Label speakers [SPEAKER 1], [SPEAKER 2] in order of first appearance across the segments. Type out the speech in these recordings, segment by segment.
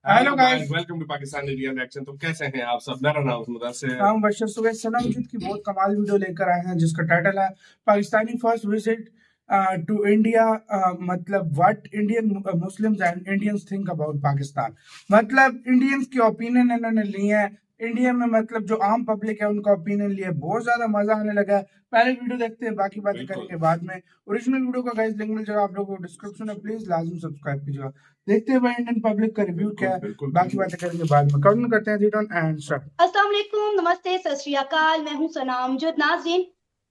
[SPEAKER 1] Hello guys,
[SPEAKER 2] welcome to Pakistan India reaction. तो कैसे हैं आप सब? मेरा नाम मुदस्सिर है।
[SPEAKER 1] हम बशर सुबह सनमजीद की बहुत कमाल वीडियो लेकर आए हैं जिसका टाइटल है Pakistani first visit to India. मतलब what Indian Muslims and Indians think about Pakistan. मतलब इंडियंस की ओपिनियन इन्होंने ली है इंडिया में, मतलब जो आम पब्लिक है उनका ओपिनियन लिए बहुत ज्यादा मजा आने लगा है। पहले वीडियो देखते हैं, बाकी बातें
[SPEAKER 2] बिल्कुल।
[SPEAKER 1] करेंगे बाद में। ओरिजिनल वीडियो का गाइस लिंक मिल जाएगा आप लोगों को डिस्क्रिप्शन में, प्लीज लाजमी सब्सक्राइब कीजिएगा। देखते हैं भाई इंडियन पब्लिक का रिव्यू क्या है,
[SPEAKER 2] बिल्कुल
[SPEAKER 1] बाकी बातें करेंगे बाद में। कमेंट करते हैं रिटर्न एंड स्टार्ट।
[SPEAKER 3] अस्सलाम वालेकुम, नमस्ते, सत श्री अकाल। मैं हूं सनाम। जो नाज़रीन,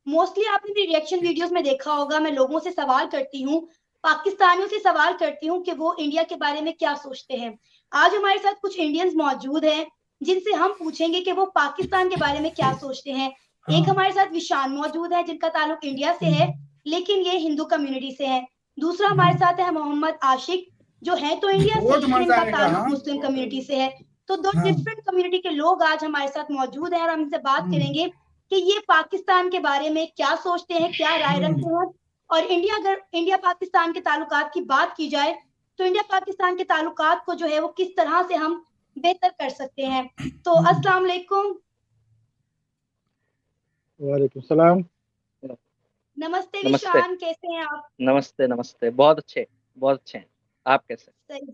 [SPEAKER 3] मोस्टली आपने मेरी रिएक्शन वीडियोस में देखा होगा, मैं लोगों से सवाल करती हूँ, पाकिस्तानियों से सवाल करती हूँ कि वो इंडिया के बारे में क्या सोचते हैं। आज हमारे साथ कुछ इंडियंस मौजूद हैं जिनसे हम पूछेंगे कि वो पाकिस्तान के बारे में क्या सोचते हैं। एक हमारे साथ विशान मौजूद है जिनका ताल्लुक इंडिया से है, लेकिन ये हिंदू कम्युनिटी से है। दूसरा हमारे साथ है मोहम्मद आशिक, जो है तो इंडिया से,
[SPEAKER 1] बहुत
[SPEAKER 3] लेकिन
[SPEAKER 1] मजा
[SPEAKER 3] इनका
[SPEAKER 1] आएगा।
[SPEAKER 3] ताल्लुक
[SPEAKER 1] हाँ
[SPEAKER 3] मुस्लिम कम्युनिटी से है। तो दो
[SPEAKER 1] हाँ
[SPEAKER 3] डिफरेंट कम्युनिटी के लोग आज हमारे साथ मौजूद हैं और हम इनसे बात करेंगे कि ये पाकिस्तान के बारे में क्या सोचते हैं, क्या राय रखते हैं। और इंडिया, अगर इंडिया पाकिस्तान के ताल्लुकात की बात की जाए तो इंडिया पाकिस्तान के ताल्लुकात को जो है वो किस तरह से हम बेहतर कर सकते हैं। तो अस्सलाम वालेकुम।
[SPEAKER 4] वालेकुम सलाम।
[SPEAKER 3] नमस्ते
[SPEAKER 5] नमस्ते।
[SPEAKER 3] विशान, कैसे हैं आप?
[SPEAKER 5] नमस्ते नमस्ते, बहुत अच्छे हैं। आप कैसे?
[SPEAKER 3] सही,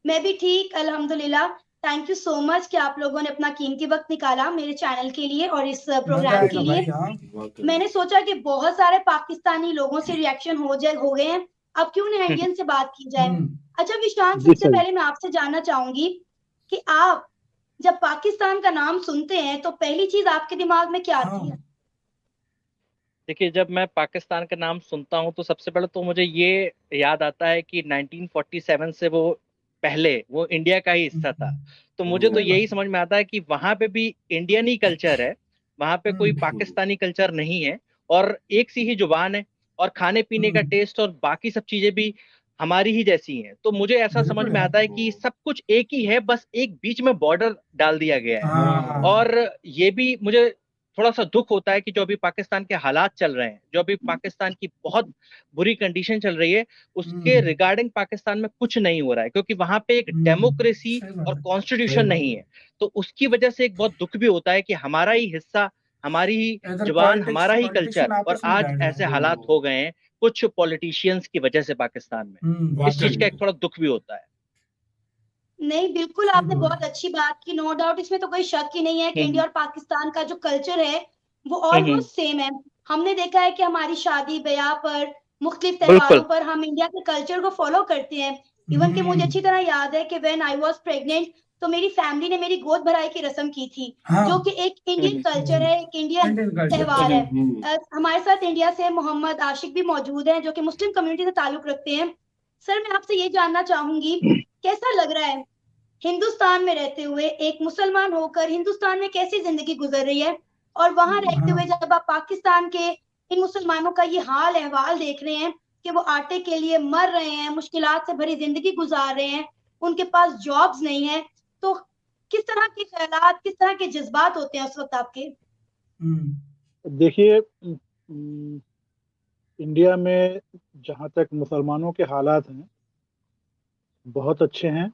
[SPEAKER 3] मैं भी ठीक, अल्हम्दुलिल्लाह। थैंक यू सो मच कि आप लोगों ने अपना कीमती वक्त निकाला मेरे चैनल के लिए और इस
[SPEAKER 1] मजा
[SPEAKER 3] प्रोग्राम के
[SPEAKER 1] आएगा
[SPEAKER 3] लिए।
[SPEAKER 1] भाई। हाँ
[SPEAKER 3] मैंने सोचा कि बहुत सारे पाकिस्तानी लोगों से रिएक्शन हो गए हैं, अब क्यों ना इंडियन से बात की जाए। अच्छा विशान,
[SPEAKER 4] जी
[SPEAKER 3] सबसे
[SPEAKER 4] सर।
[SPEAKER 3] पहले मैं आपसे जानना चाहूंगी कि आप जब पाकिस्तान का नाम सुनते हैं तो पहली चीज आपके दिमाग में क्या आती है?
[SPEAKER 5] देखिए, जब मैं पाकिस्तान का नाम सुनता हूं तो सबसे पहले तो मुझे ये याद आता है कि 1947 से वो पहले वो इंडिया का ही हिस्सा था। तो मुझे तो यही समझ में आता है कि वहां पे भी इंडियन ही कल्चर है, वहां पे कोई पाकिस्तानी कल्चर नहीं है, और एक सी ही जुबान है, और खाने पीने का टेस्ट और बाकी सब चीजें भी हमारी ही जैसी हैं। तो मुझे ऐसा समझ में आता है कि सब कुछ एक ही है, बस एक बीच में बॉर्डर डाल दिया गया है। और ये भी मुझे थोड़ा सा दुख होता है कि जो अभी पाकिस्तान के हालात चल रहे हैं, जो अभी पाकिस्तान की बहुत बुरी कंडीशन चल रही है, उसके रिगार्डिंग पाकिस्तान में कुछ नहीं हो रहा है, क्योंकि वहां पे एक डेमोक्रेसी और कॉन्स्टिट्यूशन नहीं है। तो उसकी वजह से एक बहुत दुख भी होता है कि हमारा ही हिस्सा, हमारी ही जुबान, हमारा ही कल्चर, और आज ऐसे हालात हो गए हैं कुछ पॉलिटिशियंस की वजह से पाकिस्तान में। इस चीज का एक थोड़ा दुख भी होता है।
[SPEAKER 3] नहीं, बिल्कुल आपने बहुत अच्छी बात की, नो डाउट, इसमें तो कोई शक ही नहीं है कि इंडिया और पाकिस्तान का जो कल्चर है वो ऑलमोस्ट सेम है। हमने देखा है कि हमारी शादी ब्याह पर, मुख्तलिफ त्योहारों पर हम इंडिया के कल्चर को फॉलो करते हैं। इवन कि मुझे अच्छी तरह याद है कि व्हेन आई वाज प्रेग्नेंट तो मेरी फैमिली ने मेरी गोद भराई की रस्म की थी, जो कि एक इंडियन कल्चर है, एक इंडियन त्योहार है। हमारे साथ इंडिया से मोहम्मद आशिक भी मौजूद हैं जो कि मुस्लिम कम्युनिटी से ताल्लुक रखते हैं। सर, मैं आपसे ये जानना चाहूंगी, कैसा लग रहा है हिंदुस्तान में रहते हुए, एक मुसलमान होकर हिंदुस्तान में कैसी जिंदगी गुजर रही है, और वहां रहते हुए जब आप पाकिस्तान के इन मुसलमानों का ये हाल अहवाल देख रहे हैं कि वो आटे के लिए मर रहे हैं, मुश्किलात से भरी जिंदगी गुजार रहे हैं, उनके पास जॉब्स नहीं है, तो किस तरह के ख्यालात, किस तरह के जज्बात होते हैं उस वक्त आपके?
[SPEAKER 4] देखिए, इंडिया में जहाँ तक मुसलमानों के हालात हैं बहुत अच्छे हैं।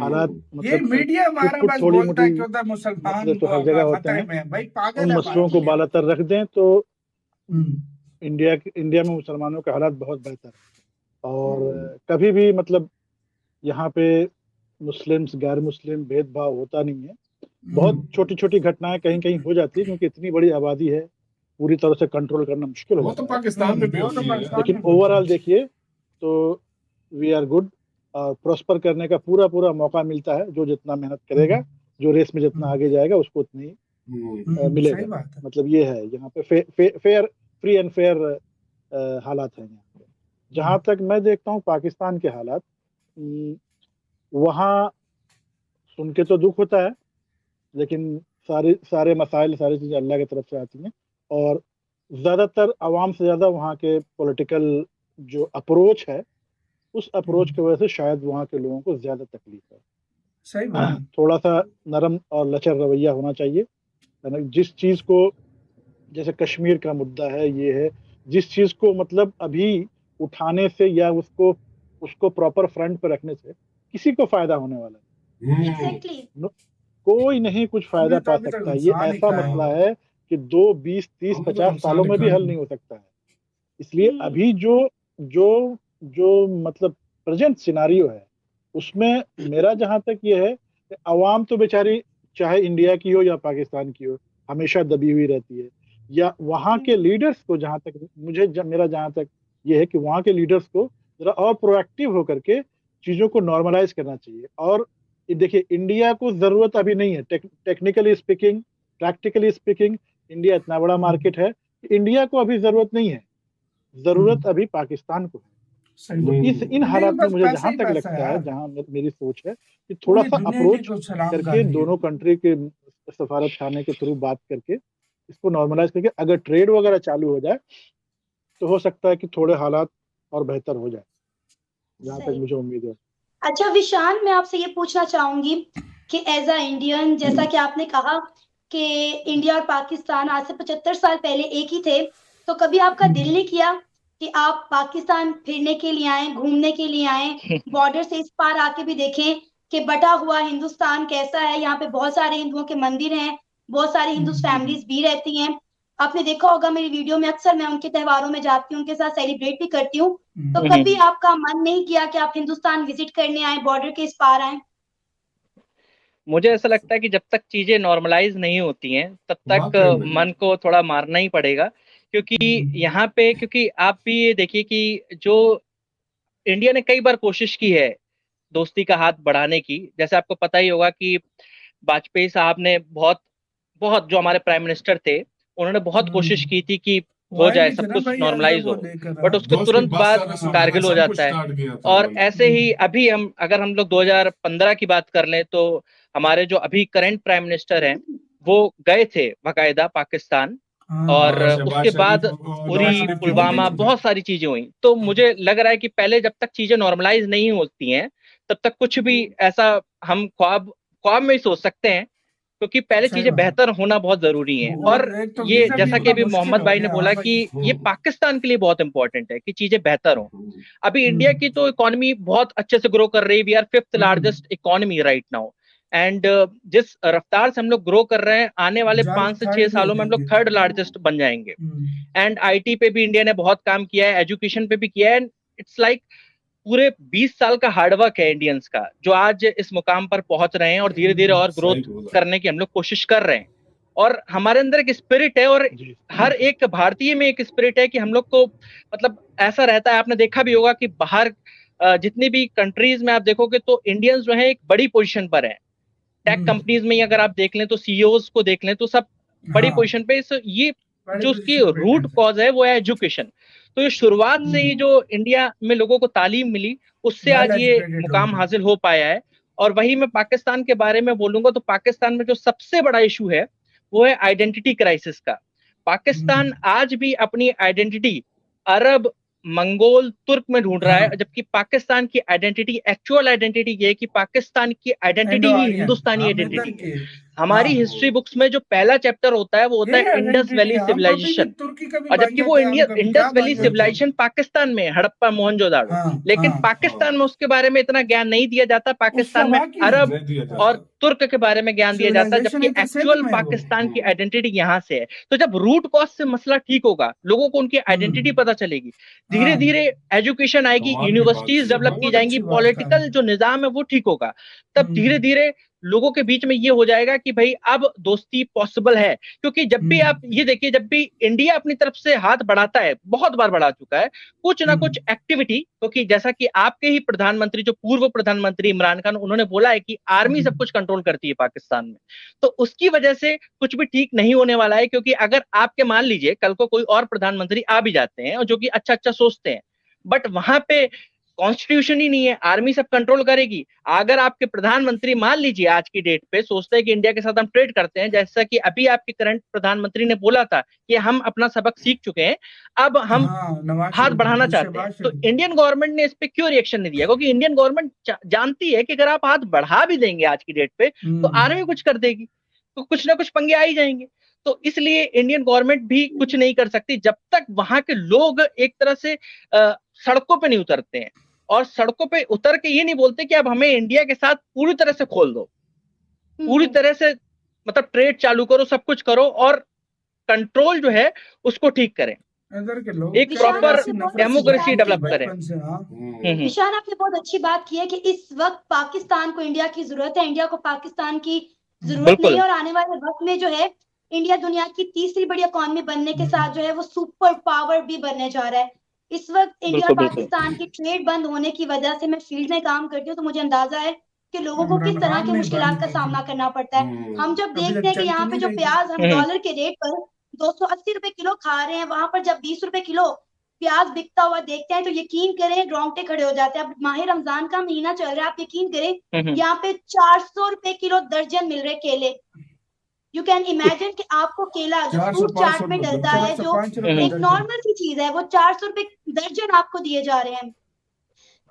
[SPEAKER 4] हालात
[SPEAKER 1] ये मीडिया हमारा बस
[SPEAKER 4] थोड़ी
[SPEAKER 1] बोलता है
[SPEAKER 4] मोटी
[SPEAKER 1] कि उधर मुसलमान
[SPEAKER 4] मसले तो हर जगह होते
[SPEAKER 1] खतरे
[SPEAKER 4] हैं,
[SPEAKER 1] में, भाई पागल
[SPEAKER 4] उन
[SPEAKER 1] है
[SPEAKER 4] मसलों को बालातर रख दें तो इंडिया में मुसलमानों के हालात बहुत बेहतर है। और कभी भी मतलब यहाँ पे मुस्लिम्स गैर मुस्लिम भेदभाव होता नहीं है। बहुत छोटी छोटी घटनाएं कहीं कहीं हो जाती है, क्योंकि इतनी बड़ी आबादी है, पूरी तरह से कंट्रोल करना मुश्किल हो
[SPEAKER 2] तो
[SPEAKER 4] जाता है।
[SPEAKER 2] पाकिस्तान में भी होती है।
[SPEAKER 4] लेकिन ओवरऑल देखिए तो वी आर गुड, और प्रॉस्पर करने का पूरा मौका मिलता है। जो जितना मेहनत करेगा, जो रेस में जितना आगे जाएगा, उसको उतनी मिलेगा। मतलब ये है यहाँ पे फेयर, फ्री एंड फेयर हालात हैं यहाँ पे। जहाँ तक मैं देखता हूँ पाकिस्तान के हालात, वहाँ सुन के तो दुख होता है, लेकिन सारे मसाइल, सारी चीजें अल्लाह की तरफ से आती हैं। और ज्यादातर आवाम से ज्यादा वहाँ के पॉलिटिकल जो अप्रोच है, उस अप्रोच की वजह से शायद वहाँ के लोगों को ज्यादा तकलीफ है।
[SPEAKER 1] सही बात।
[SPEAKER 4] थोड़ा सा नरम और लचर रवैया होना चाहिए, है ना। जिस चीज को, जैसे कश्मीर का मुद्दा है, ये है, जिस चीज को मतलब अभी उठाने से या उसको प्रॉपर फ्रंट पर रखने से किसी को फायदा होने वाला है?
[SPEAKER 3] एग्जैक्टली
[SPEAKER 4] कोई नहीं कुछ फायदा पा सकता है। ये ऐसा मसला है कि 2, 20, 30, 50 सालों में भी हल नहीं हो सकता है। इसलिए अभी जो जो जो मतलब प्रेजेंट सिनारियो है उसमें मेरा जहां तक ये है कि अवाम तो बेचारी चाहे इंडिया की हो या पाकिस्तान की हो हमेशा दबी हुई रहती है, या वहाँ के लीडर्स को जहां तक मेरा जहां तक ये है कि वहाँ के लीडर्स को जरा और प्रोएक्टिव होकर के चीजों को नॉर्मलाइज करना चाहिए। और देखिए इंडिया को जरूरत अभी नहीं है, technically speaking, practically speaking India इतना बड़ा मार्केट है, इंडिया को अभी जरूरत नहीं है, जरूरत अभी पाकिस्तान को है। तो इन हालात में मुझे जहां तक लगता है, जहां मेरी सोच है कि थोड़ा सा अप्रोच करके दोनों कंट्री के सफारत खाने के थ्रू बात करके इसको नॉर्मलाइज करके अगर ट्रेड वगैरह चालू हो जाए तो हो सकता है कि थोड़े हालात और बेहतर हो जाए, जहां तक मुझे उम्मीद है।
[SPEAKER 3] अच्छा विशाल, मैं आपसे ये पूछना चाहूंगी कि एज अ इंडियन, जैसा कि आपने कहा कि इंडिया और पाकिस्तान आज से 75 साल पहले एक ही थे, तो कभी आपका दिल नहीं किया कि आप पाकिस्तान फिरने के लिए आए, घूमने के लिए आए, बॉर्डर से इस पार आके भी देखें कि बटा हुआ हिंदुस्तान कैसा है? यहाँ पे बहुत सारे हिंदुओं के मंदिर हैं, बहुत सारी हिंदू फैमिलीज भी रहती हैं। आपने देखा होगा मेरी वीडियो में अक्सर मैं उनके त्योहारों में जाती हूँ, उनके साथ सेलिब्रेट भी करती हूँ। तो कभी आपका मन नहीं किया कि आप हिंदुस्तान विजिट करने आए, बॉर्डर के इस पार आए?
[SPEAKER 5] मुझे ऐसा लगता है कि जब तक चीजें नॉर्मलाइज नहीं होती हैं तब तक मन को थोड़ा मारना ही पड़ेगा, क्योंकि यहाँ पे, क्योंकि आप भी ये देखिए कि जो इंडिया ने कई बार कोशिश की है दोस्ती का हाथ बढ़ाने की। जैसे आपको पता ही होगा कि वाजपेयी साहब ने बहुत बहुत, जो हमारे प्राइम मिनिस्टर थे, उन्होंने बहुत कोशिश की थी कि हो जाए सब कुछ नॉर्मलाइज हो, बट उसके तुरंत बाद कारगिल हो जाता है। और ऐसे ही अभी अगर हम लोग 2015 की बात कर लें तो हमारे जो अभी करंट प्राइम मिनिस्टर हैं वो गए थे बाकायदा पाकिस्तान, और उसके बाद उरी, पुलवामा, बहुत सारी चीजें हुई। तो मुझे लग रहा है कि पहले जब तक चीजें नॉर्मलाइज नहीं होती हैं तब तक कुछ भी ऐसा हम ख्वाब में ही सोच सकते हैं, क्योंकि पहले चीजें बेहतर होना बहुत जरूरी है। और ये जैसा कि अभी मोहम्मद भाई ने बोला कि ये पाकिस्तान के लिए बहुत इंपॉर्टेंट है कि चीजें बेहतर हो। अभी इंडिया की तो इकोनॉमी बहुत अच्छे से ग्रो कर रही है, we are 5th largest economy right now, and जिस रफ्तार से हम लोग ग्रो कर रहे हैं, आने वाले 5 से 6 सालों में हम लोग 3rd लार्जेस्ट बन जाएंगे। एंड आईटी पे भी इंडिया ने बहुत काम किया है, एजुकेशन पे भी किया है। इट्स लाइक पूरे 20 साल का हार्डवर्क है इंडियंस का, जो आज इस मुकाम पर पहुंच रहे हैं और धीरे धीरे और ग्रोथ करने की हम लोग कोशिश कर रहे हैं। और हमारे अंदर एक स्पिरिट है, और हर एक भारतीय में एक स्पिरिट है कि हम लोग को, मतलब ऐसा रहता है, आपने देखा भी होगा कि बाहर जितनी भी कंट्रीज में आप देखोगे तो इंडियंस जो है एक बड़ी पोजीशन पर है। टेक कंपनीज में अगर आप देख लें तो सीईओज को देख लें तो सब बड़ी पोजीशन पे। ये जो उसकी रूट कॉज है वो है एजुकेशन। तो ये शुरुआत से ही जो इंडिया में लोगों को तालीम मिली, उससे आज ये मुकाम हासिल हो पाया है। और वही मैं पाकिस्तान के बारे में बोलूंगा तो पाकिस्तान में जो सबसे बड़ा इशू है वो है आइडेंटिटी क्राइसिस का। पाकिस्तान आज भी अपनी आइडेंटिटी अरब, मंगोल, तुर्क में ढूंढ रहा है, जबकि पाकिस्तान की आइडेंटिटी, एक्चुअल आइडेंटिटी ये है कि पाकिस्तान की आइडेंटिटी ही हिंदुस्तानी आइडेंटिटी है। हमारी हिस्ट्री बुक्स में जो पहला चैप्टर होता है वो होता है इंडस वैली सिविलाइजेशन, और जबकि वो इंडस वैली सिविलाइजेशन पाकिस्तान में, हड़प्पा, मोहनजोदाड़ो, लेकिन पाकिस्तान में उसके बारे में इतना ज्ञान नहीं दिया जाता। पाकिस्तान में अरब और तुर्क के बारे में ज्ञान दिया जाता है, जबकि एक्चुअल पाकिस्तान की आइडेंटिटी यहाँ से है। तो जब रूट कॉज से मसला ठीक होगा, लोगों को उनकी आइडेंटिटी पता चलेगी, धीरे धीरे एजुकेशन आएगी, यूनिवर्सिटीज डेवलप की जाएंगी, पॉलिटिकल जो निजाम है वो ठीक होगा, तब धीरे धीरे लोगों के बीच में ये हो जाएगा कि भाई अब दोस्ती पॉसिबल है। क्योंकि जब भी आप ये देखिए, जब भी इंडिया अपनी तरफ से हाथ बढ़ाता है, बहुत बार बढ़ा चुका है, कुछ ना कुछ एक्टिविटी, क्योंकि जैसा कि आपके ही प्रधानमंत्री, जो पूर्व प्रधानमंत्री इमरान खान, उन्होंने बोला है कि आर्मी सब कुछ कंट्रोल करती है पाकिस्तान में, तो उसकी वजह से कुछ भी ठीक नहीं होने वाला है। क्योंकि अगर आपके, मान लीजिए कल को कोई और प्रधानमंत्री आ भी जाते हैं और जो कि अच्छा अच्छा सोचते हैं, बट वहां पे कॉन्स्टिट्यूशन ही नहीं है, आर्मी सब कंट्रोल करेगी। अगर आपके प्रधानमंत्री मान लीजिए आज की डेट पे सोचते हैं कि इंडिया के साथ हम ट्रेड करते हैं, जैसा कि अभी आपके करंट प्रधानमंत्री ने बोला था कि हम अपना सबक सीख चुके हैं, अब हम हाथ बढ़ाना चाहते हैं, तो इंडियन गवर्नमेंट ने इस पे क्यों रिएक्शन नहीं दिया? क्योंकि इंडियन गवर्नमेंट जानती है कि अगर आप हाथ बढ़ा भी देंगे आज की डेट पे तो आर्मी कुछ कर देगी, तो कुछ ना कुछ पंगे आ ही जाएंगे। तो इसलिए इंडियन गवर्नमेंट भी कुछ नहीं कर सकती जब तक वहां के लोग एक तरह से सड़कों पे नहीं उतरते हैं। और सड़कों पे उतर के ये नहीं बोलते कि अब हमें इंडिया के साथ पूरी तरह से खोल दो, पूरी तरह से मतलब ट्रेड चालू करो, सब कुछ करो और कंट्रोल जो है उसको ठीक करें, एक प्रॉपर डेमोक्रेसी डेवलप करें।
[SPEAKER 3] निशान, आपने बहुत अच्छी बात की है कि इस वक्त पाकिस्तान को इंडिया की जरूरत है, इंडिया को पाकिस्तान की जरूरत नहीं है, और आने वाले वक्त में जो है इंडिया दुनिया की तीसरी बड़ी इकॉनमी बनने के साथ जो है वो सुपर पावर भी बनने जा रहा है। इस वक्त इंडिया और पाकिस्तान की ट्रेड बंद होने की वजह से, मैं फील्ड में काम करती हूँ तो मुझे अंदाजा है कि लोगों को किस तरह की मुश्किलात का सामना करना पड़ता है। हम जब देखते हैं कि यहाँ पे जो प्याज हम डॉलर के रेट पर 280 रुपए किलो खा रहे हैं, वहां पर जब 20 रुपए किलो प्याज बिकता हुआ देखते हैं तो यकीन करें रोंगटे खड़े हो जाते हैं। अब माह रमजान का महीना चल रहा है, आप यकीन करें यहाँ पे 400 रुपए किलो दर्जन मिल रहे केले। यू कैन इमेजिन कि आपको केला जो फ्रूट चाट में डलता है, जो एक नॉर्मल सी चीज है, वो 400 रुपए दर्जन आपको दिए जा रहे हैं।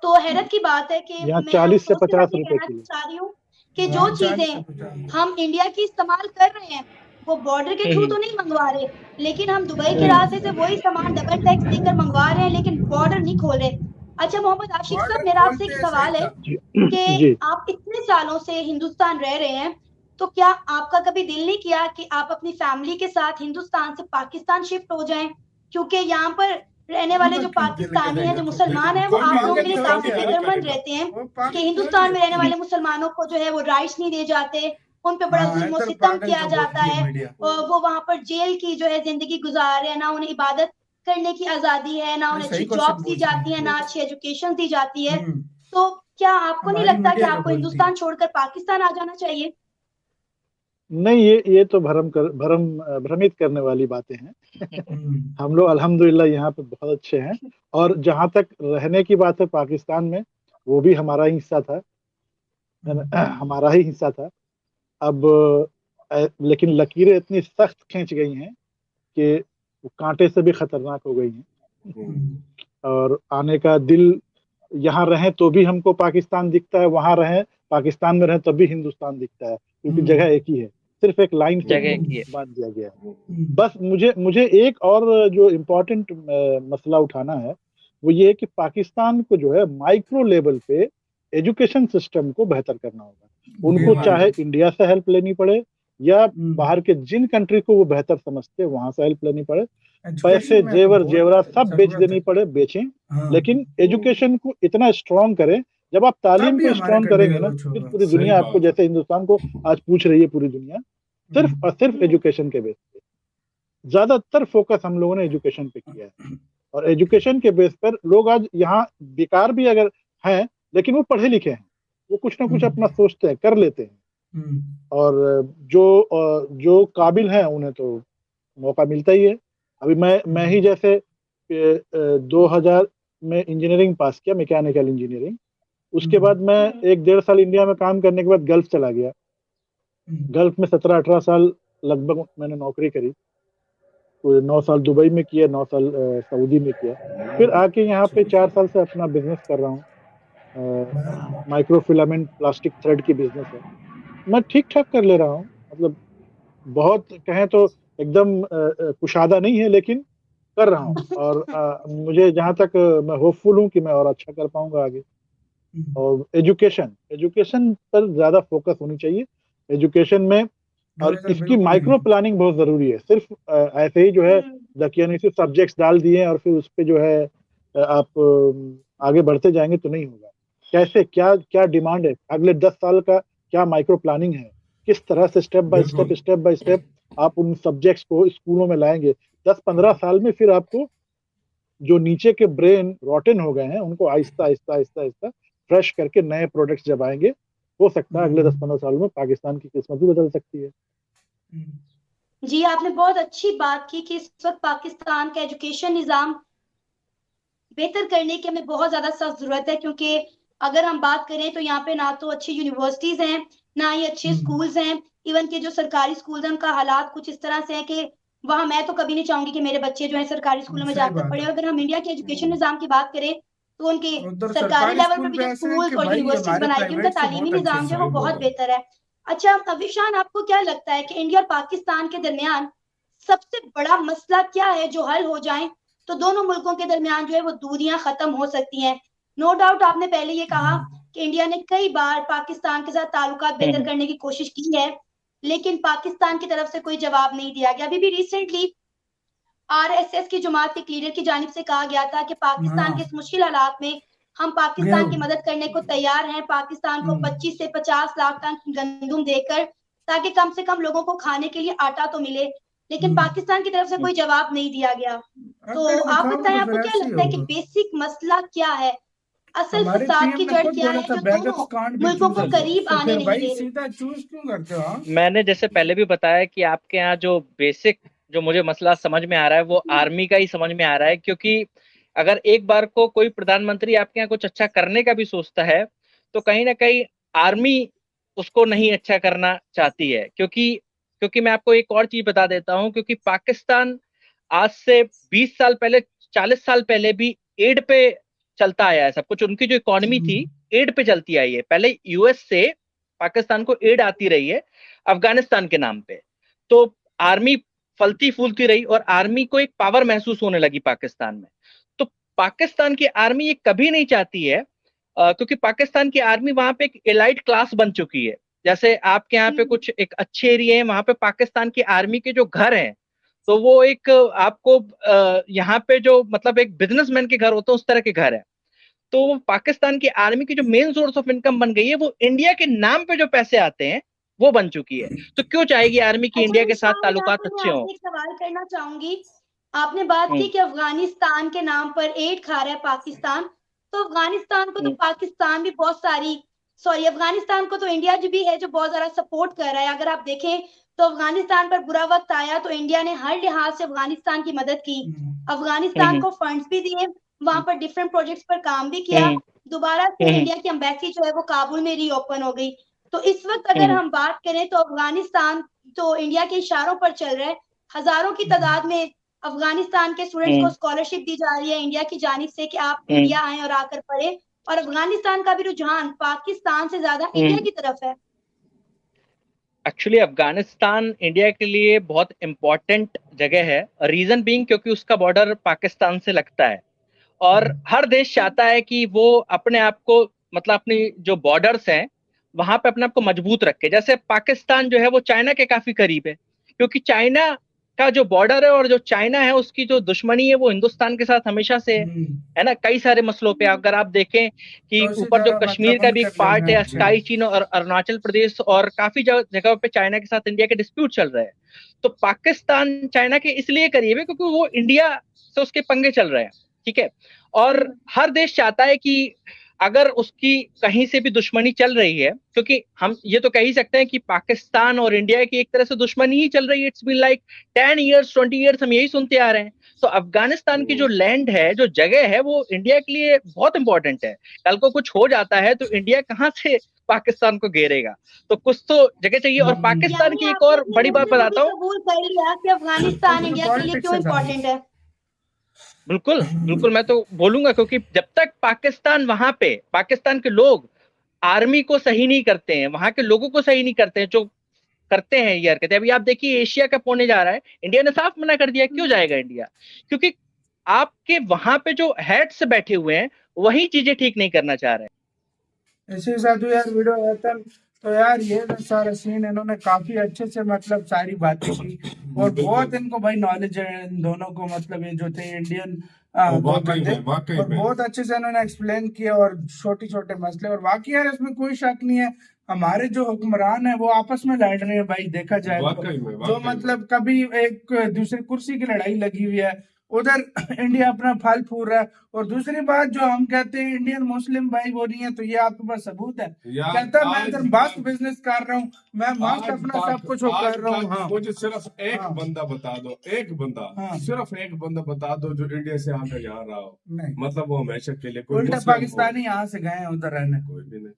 [SPEAKER 3] तो हैरत की बात है कि मैं
[SPEAKER 4] 40 से 50 रुपए
[SPEAKER 3] कहना चाह रही हूँ कि जो चीजें हम इंडिया की इस्तेमाल कर रहे हैं वो बॉर्डर के थ्रू तो नहीं मंगवा रहे, लेकिन हम दुबई के रास्ते से वही सामान डबल टैक्स देकर मंगवा रहे हैं, लेकिन बॉर्डर नहीं खोल रहे। अच्छा मोहम्मद आशिक साहब, मेरा आपसे एक सवाल है कि आप इतने सालों से हिंदुस्तान रह रहे हैं, तो क्या आपका कभी दिल नहीं किया कि आप अपनी फैमिली के साथ हिंदुस्तान से पाकिस्तान शिफ्ट हो जाएं? क्योंकि यहाँ पर रहने वाले जो पाकिस्तानी हैं, जो मुसलमान हैं, वो आप लोगों के लिए काफी फिक्रमंद रहते हैं कि हिंदुस्तान में रहने वाले मुसलमानों को जो है वो राइट्स नहीं दिए जाते, उन पे बड़ा जुल्म सितम किया जाता है, और वो वहां पर जेल की जो है जिंदगी गुजार रहे हैं, ना उन्हें इबादत करने की आजादी है, ना उन्हें अच्छी जॉब दी जाती है, ना अच्छी एजुकेशन दी जाती है। तो क्या आपको नहीं लगता कि आपको हिंदुस्तान छोड़कर पाकिस्तान आ जाना चाहिए?
[SPEAKER 4] नहीं, ये तो भ्रमित करने वाली बातें हैं। हम लोग अल्हम्दुलिल्लाह यहाँ पे बहुत अच्छे हैं, और जहाँ तक रहने की बात है पाकिस्तान में, वो भी हमारा ही हिस्सा था, हमारा ही हिस्सा था। अब लेकिन लकीरें इतनी सख्त खींच गई हैं कि वो कांटे से भी खतरनाक हो गई हैं, और आने का दिल, यहाँ रहें तो भी हमको पाकिस्तान दिखता है, वहां रहें पाकिस्तान में रहें तब भी हिंदुस्तान दिखता है, क्योंकि जगह एक ही है, सिर्फ एक लाइन से बांध दिया गया है। बस मुझे एक और जो इम्पोर्टेंट मसला उठाना है वो ये है कि पाकिस्तान को जो है माइक्रो लेवल पे एजुकेशन सिस्टम को बेहतर करना होगा। उनको चाहे इंडिया से हेल्प लेनी पड़े या बाहर के जिन कंट्री को वो बेहतर समझते हैं वहां से हेल्प लेनी पड़े, पैसे जेवरात सब बेच देनी पड़े, बेचें, लेकिन एजुकेशन को इतना स्ट्रॉन्ग करें। जब आप तालीम को स्ट्रॉन्ग करेंगे ना, फिर पूरी दुनिया आपको, जैसे हिंदुस्तान को आज पूछ रही है पूरी दुनिया, सिर्फ और सिर्फ एजुकेशन के बेस पे, ज्यादातर फोकस हम लोगों ने एजुकेशन पे किया है, और एजुकेशन के बेस पर लोग आज यहाँ बेकार भी अगर हैं, लेकिन वो पढ़े लिखे हैं, वो कुछ ना कुछ अपना सोचते हैं, कर लेते हैं, और जो काबिल हैं उन्हें तो मौका मिलता ही है। अभी मैं ही जैसे 2000 में इंजीनियरिंग पास किया, मैकेनिकल इंजीनियरिंग, उसके बाद मैं 1-1.5 साल इंडिया में काम करने के बाद गल्फ चला गया। गल्फ में 17-18 साल लगभग मैंने नौकरी करी, 9 साल दुबई में किया, 9 साल सऊदी में किया, फिर आके यहाँ पे 4 साल से अपना बिजनेस कर रहा हूँ। माइक्रो फिलामेंट प्लास्टिक थ्रेड की बिजनेस है, मैं ठीक ठाक कर ले रहा हूँ, मतलब बहुत कहें तो एकदम कुशादा नहीं है, लेकिन कर रहा हूँ, और मुझे जहाँ तक मैं होपफुल हूँ कि मैं और अच्छा कर पाऊंगा आगे। और एजुकेशन पर ज्यादा फोकस होनी चाहिए, एजुकेशन में, और इसकी माइक्रो प्लानिंग बहुत जरूरी है। सिर्फ ऐसे ही जो है दकियानूसी सब्जेक्ट्स डाल दिए और फिर उस पे जो है आप आगे बढ़ते जाएंगे तो नहीं होगा। कैसे, क्या डिमांड है, अगले 10 साल का क्या माइक्रो प्लानिंग है, किस तरह से स्टेप बाय स्टेप आप उन सब्जेक्ट्स को स्कूलों में लाएंगे। 10-15 साल में फिर आपको जो नीचे के ब्रेन रॉटन हो गए हैं उनको आहिस्ता फ्रेश करके नए प्रोडक्ट्स जब आएंगे, हो सकता है अगले 10-15 साल में पाकिस्तान की किस्मत भी बदल सकती है।
[SPEAKER 3] जी, आपने बहुत अच्छी बात की कि इस वक्त पाकिस्तान का एजुकेशन निजाम बेहतर करने की हमें बहुत ज्यादा सख्त जरूरत है, क्योंकि अगर हम बात करें तो यहाँ पे ना तो अच्छी यूनिवर्सिटीज हैं, ना ही अच्छे स्कूल्स हैं। इवन के जो सरकारी स्कूल हैं उनका हालात कुछ इस तरह से है कि वहां मैं तो कभी नहीं चाहूंगी कि मेरे बच्चे जो है सरकारी स्कूलों में जाकर पढ़े। अगर हम इंडिया के एजुकेशन निजाम की बात करें तो उनके सरकारी लेवल पर भी जो स्कूल्स और यूनिवर्सिटीज बनाई गई, उनका तालीमी निजाम जो है वो बहुत बेहतर है। अच्छा अविशान, आपको क्या लगता है कि इंडिया और पाकिस्तान के दरमियान सबसे बड़ा मसला क्या है जो हल हो जाए तो दोनों मुल्कों के दरमियान जो है वो दूरियां खत्म हो सकती हैं? नो डाउट आपने पहले ये कहा कि इंडिया ने कई बार पाकिस्तान के साथ ताल्लुकात बेहतर करने की कोशिश की है, लेकिन पाकिस्तान की तरफ से कोई जवाब नहीं दिया गया। अभी भी रिसेंटली आरएसएस की जमात के लीडर की जानिब से कहा गया था कि पाकिस्तान के इस मुश्किल हालात में हम पाकिस्तान की मदद करने को तैयार हैं, पाकिस्तान को 25 से 50 लाख टन गंदम देकर, ताकि कम से कम लोगों को खाने के लिए आटा तो मिले, लेकिन पाकिस्तान की तरफ से कोई जवाब नहीं दिया गया। तो आप बताएं, आपको क्या लगता है कि बेसिक मसला क्या है, असल फसाद की जड़ क्या है जो दोनों मुल्कों को करीब आने नहीं दे रही?
[SPEAKER 1] चूज क्यों करते हो?
[SPEAKER 5] मैंने जैसे पहले भी बताया कि आपके यहाँ जो बेसिक जो मुझे मसला समझ में आ रहा है वो आर्मी का ही समझ में आ रहा है, क्योंकि अगर एक बार को कोई प्रधानमंत्री आपके यहाँ कुछ अच्छा करने का भी सोचता है तो कहीं ना कहीं आर्मी उसको नहीं अच्छा करना चाहती है। क्योंकि मैं आपको एक और चीज बता देता हूँ, क्योंकि पाकिस्तान आज से 20 साल पहले 40 साल पहले भी एड पे चलता आया है सब कुछ। उनकी जो इकोनॉमी थी एड पे चलती आई है। पहले यूएस से पाकिस्तान को एड आती रही है अफगानिस्तान के नाम पे, तो आर्मी फलती फूलती रही और आर्मी को एक पावर महसूस होने लगी पाकिस्तान में। तो पाकिस्तान की आर्मी ये कभी नहीं चाहती है, क्योंकि पाकिस्तान की आर्मी वहां पे एक एलाइट क्लास बन चुकी है। जैसे आपके यहाँ पे कुछ एक अच्छे एरिया है, वहां पे पाकिस्तान की आर्मी के जो घर हैं तो वो एक आपको यहाँ पे जो मतलब एक बिजनेसमैन के घर होते हैं उस तरह के घर है। तो पाकिस्तान की आर्मी की जो मेन सोर्स ऑफ इनकम बन गई है वो इंडिया के नाम पे जो पैसे आते हैं वो बन चुकी है। तो क्यों चाहेगी आर्मी की इंडिया के साथ ताल्लुकात अच्छे हों?
[SPEAKER 3] एक सवाल करना चाहूंगी, आपने बात की कि अफगानिस्तान के नाम पर एड खा रहा है पाकिस्तान, तो अफगानिस्तान को तो पाकिस्तान भी बहुत सारी अफगानिस्तान को तो इंडिया जो भी है जो बहुत ज्यादा सपोर्ट कर रहा है। अगर आप देखें तो अफगानिस्तान पर बुरा वक्त आया तो इंडिया ने हर लिहाज से अफगानिस्तान की मदद की, अफगानिस्तान को फंड्स भी दिए, वहां पर डिफरेंट प्रोजेक्ट्स पर काम भी किया। दोबारा से इंडिया की एम्बेसी जो है वो काबुल में रीओपन हो गई। तो इस वक्त अगर हम बात करें तो अफगानिस्तान तो इंडिया के इशारों पर चल रहा है। हजारों की तादाद में अफगानिस्तान के स्टूडेंट्स को स्कॉलरशिप दी जा रही है इंडिया की जानिब से कि आप इंडिया आए और आकर पढ़े, और अफगानिस्तान का भी रुझान पाकिस्तान से ज्यादा इंडिया की तरफ है।
[SPEAKER 5] एक्चुअली अफगानिस्तान इंडिया के लिए बहुत इंपॉर्टेंट जगह है, रीजन बीइंग क्योंकि उसका बॉर्डर पाकिस्तान से लगता है और हर देश चाहता है कि वो अपने आप को मतलब अपनी जो बॉर्डर्स हैं वहां पे अपने आप को मजबूत रखे। जैसे पाकिस्तान जो है वो चाइना के काफी करीब है, क्योंकि चाइना का जो बॉर्डर है और जो चाइना है उसकी जो दुश्मनी है वो हिंदुस्तान के साथ हमेशा से है ना, कई सारे मसलों पे। अगर आप देखें कि
[SPEAKER 1] तो
[SPEAKER 5] ऊपर जो कश्मीर का भी एक पार्ट है, स्काई चीन और अरुणाचल प्रदेश और काफी जगह पे चाइना के साथ इंडिया के डिस्प्यूट चल रहे हैं। तो पाकिस्तान चाइना के इसलिए करीब है क्योंकि वो इंडिया से उसके पंगे चल रहे हैं, ठीक है। और हर देश चाहता है कि अगर उसकी कहीं से भी दुश्मनी चल रही है, क्योंकि हम ये तो कह ही सकते हैं कि पाकिस्तान और इंडिया की एक तरह से दुश्मनी ही चल रही है। It's been like 10 years 20 years हम यही सुनते आ रहे हैं। तो अफगानिस्तान की जो लैंड है, जो जगह है, वो इंडिया के लिए बहुत इंपॉर्टेंट है। कल को कुछ हो जाता है तो इंडिया कहाँ से पाकिस्तान को घेरेगा, तो कुछ तो जगह चाहिए। और पाकिस्तान की एक और बड़ी बात बताता हूँ,
[SPEAKER 3] कबूल कर लिया कि अफगानिस्तान इंडिया के लिए क्यों इंपॉर्टेंट है।
[SPEAKER 5] बिल्कुल बिल्कुल मैं तो बोलूंगा, क्योंकि जब तक पाकिस्तान वहां पे पाकिस्तान के लोग आर्मी को सही नहीं करते हैं, वहां के लोगों को सही नहीं करते हैं, जो करते हैं ये हरकतें। अभी आप देखिए एशिया कप होने जा रहा है, इंडिया ने साफ मना कर दिया। क्यों जाएगा इंडिया? क्योंकि आपके वहां पे जो हेड्स बैठे हुए हैं वही चीजें ठीक नहीं करना चाह रहे हैं।
[SPEAKER 1] इसी के साथ यार वीडियो रहता तो यार ये सारा सीन इन्होंने काफी अच्छे से मतलब सारी बातें की और बहुत इनको भाई नॉलेज है इन दोनों को, मतलब ये जो थे इंडियन और बहुत अच्छे से इन्होंने एक्सप्लेन किया और छोटे छोटे मसले। और वाकई यार इसमें कोई शक नहीं है, हमारे जो हुक्मरान है वो आपस में लड़ रहे हैं भाई, देखा जाए तो जो मतलब कभी एक दूसरी कुर्सी की लड़ाई लगी हुई है, उधर इंडिया अपना फल फूल रहा है। और दूसरी बात जो हम कहते हैं इंडियन मुस्लिम भाई वो नहीं है, तो ये आपके पास सबूत है। कहता है मैं इधर मस्त बिजनेस कर रहा हूँ, मैं मस्त अपना सब कुछ कर रहा हूँ। हाँ,
[SPEAKER 2] मुझे सिर्फ एक बंदा बता दो, एक बंदा, सिर्फ एक बंदा बता दो जो इंडिया से आकर यहाँ रहा हो। नहीं, मतलब वो हमेशा के लिए
[SPEAKER 1] उल्टा पाकिस्तानी यहाँ से गए उधर रहने, कोई भी नहीं।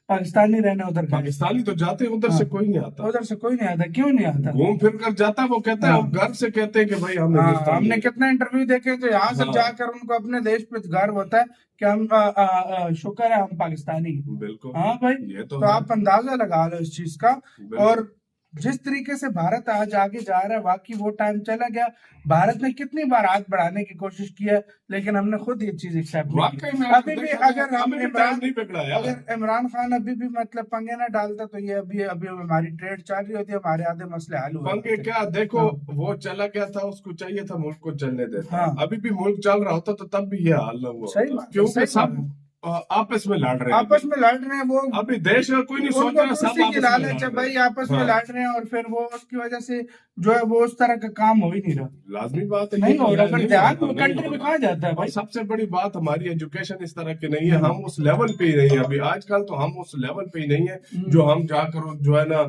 [SPEAKER 1] पाकिस्तानी रहने उधर,
[SPEAKER 2] पाकिस्तानी तो जाते हैं उधर से कोई नहीं आता,
[SPEAKER 1] उधर से कोई नहीं आता। क्यों नहीं आता?
[SPEAKER 2] घूम फिर कर जाता। वो कहता है घर से कहते हैं कि भाई हमने
[SPEAKER 1] कितना इंटरव्यू देखे तो यहाँ से जाकर उनको अपने देश पे गर्व होता है कि हम शुक्र है हम पाकिस्तानी।
[SPEAKER 2] बिल्कुल।
[SPEAKER 1] हाँ भाई, ये तो आप अंदाजा लगा लो इस चीज का। और जिस तरीके से भारत आज आगे जा रहा है, वाकई वो टाइम चला गया। भारत ने कितनी बार हाथ बढ़ाने की कोशिश की है, लेकिन हमने खुद ये चीज एक्सेप्ट नहीं की। अभी भी अगर हम इमरान खान अभी भी मतलब पंगे ना डालता तो ये अभी हमारी ट्रेड चल रही होती, हमारे आधे मसले हल हुए।
[SPEAKER 2] पंगे क्या, देखो वो चला गया था, उसको चाहिए था मुल्क को चलने देता। अभी भी मुल्क चल रहा होता तो तब भी ये हाल न हुआ, क्योंकि सब आपस में लड़ रहे हैं
[SPEAKER 1] वो।
[SPEAKER 2] अभी देश में कोई नहीं सोच रहा, सब आपस में
[SPEAKER 1] लालच है भाई, आपस में लड़ रहे हैं, और फिर वो उसकी वजह से जो है वो उस तरह का काम हो ही नहीं रहा।
[SPEAKER 2] लाजमी बात है,
[SPEAKER 1] नहीं हो रहा, फिर ध्यान कंट्री में कहा जाता है भाई।
[SPEAKER 2] सबसे बड़ी बात हमारी एजुकेशन इस तरह की नहीं है, हम उस लेवल पे ही नहीं है अभी। आजकल तो हम उस लेवल पे ही नहीं है जो हम जाकर जो है ना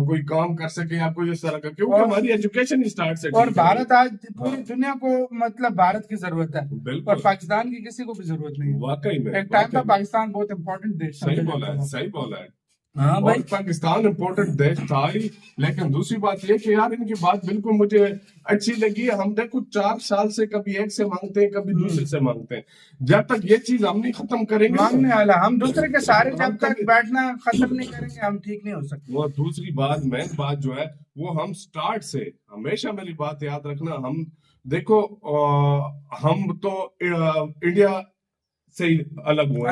[SPEAKER 2] कोई काम कर सके या कोई इस तरह का, क्योंकि हमारी एजुकेशन स्टार्ट से।
[SPEAKER 1] और भारत आज पूरी दुनिया को मतलब भारत की जरूरत है, और पाकिस्तान की किसी को भी जरूरत नहीं है।
[SPEAKER 2] वाकई में
[SPEAKER 1] एक टाइम पर पाकिस्तान बहुत इम्पोर्टेंट देश था।
[SPEAKER 2] सही बोला है।
[SPEAKER 1] हाँ भाई,
[SPEAKER 2] पाकिस्तान इम्पोर्टेंट देश था ही, लेकिन दूसरी बात ये कि यार इनकी बात बिल्कुल मुझे अच्छी लगी। हम देखो 4 साल से कभी एक से मांगते हैं, कभी दूसरे से मांगते हैं। जब तक ये चीज हम नहीं खत्म करेंगे,
[SPEAKER 1] मांगने वाला हम दूसरे के सारे जब तक बैठना खत्म नहीं करेंगे, हम ठीक नहीं हो सकते।
[SPEAKER 2] वो दूसरी बात, मेन बात जो है वो हम स्टार्ट से, हमेशा मेरी बात याद रखना, हम देखो हम तो इंडिया से ही अलग हुआ,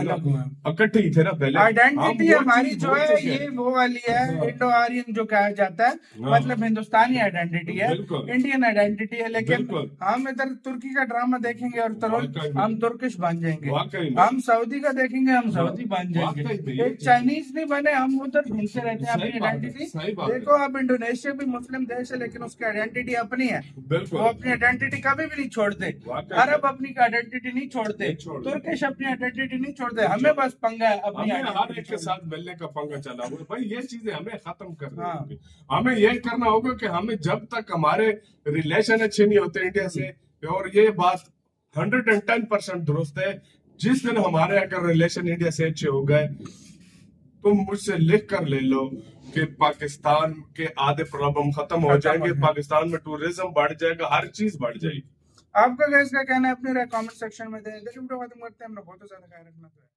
[SPEAKER 2] इकट्ठे ही थे ना पहले।
[SPEAKER 1] आइडेंटिटी हमारी जो है ये वो वाली है, इंडो आर्यन जो कहा जाता है, मतलब हिंदुस्तानी आइडेंटिटी है, इंडियन आइडेंटिटी है। लेकिन हम इधर तुर्की का ड्रामा देखेंगे और हम तुर्किश बन जाएंगे, हम सऊदी का देखेंगे हम सऊदी बन जाएंगे, एक चाइनीज नहीं बने, हम उधर ढूंढते रहते हैं अपनी आइडेंटिटी। देखो अब इंडोनेशिया भी मुस्लिम देश है, लेकिन उसकी आइडेंटिटी अपनी है, वो अपनी आइडेंटिटी कभी भी नहीं छोड़ते। अरब अपनी आइडेंटिटी नहीं छोड़ते, तुर्किश अपनी आइडेंटिटी नहीं छोड़ते। हमें बस पंगा है अपनी
[SPEAKER 2] हर एक के साथ मिलने का पंगा चला हुआ है भाई। ये चीजें हमें खत्म करनी होगी। हमें ये करना होगा कि हमें जब तक हमारे रिलेशन अच्छे नहीं होते इंडिया से, और ये बात 110% दुरुस्त है, जिस दिन हमारे अगर रिलेशन इंडिया से अच्छे हो गए, तुम मुझसे लिख कर ले लो कि पाकिस्तान के आधे प्रॉब्लम खत्म हो जाएंगे, पाकिस्तान में टूरिज्म बढ़ जाएगा, हर चीज बढ़ जाएगी।
[SPEAKER 1] आपका क्या इसका कहना है, अपने कमेंट सेक्शन में दें। देखिए वीडियो खत्म करते हैं, हम लोग बहुत ज्यादा ख्याल रखना।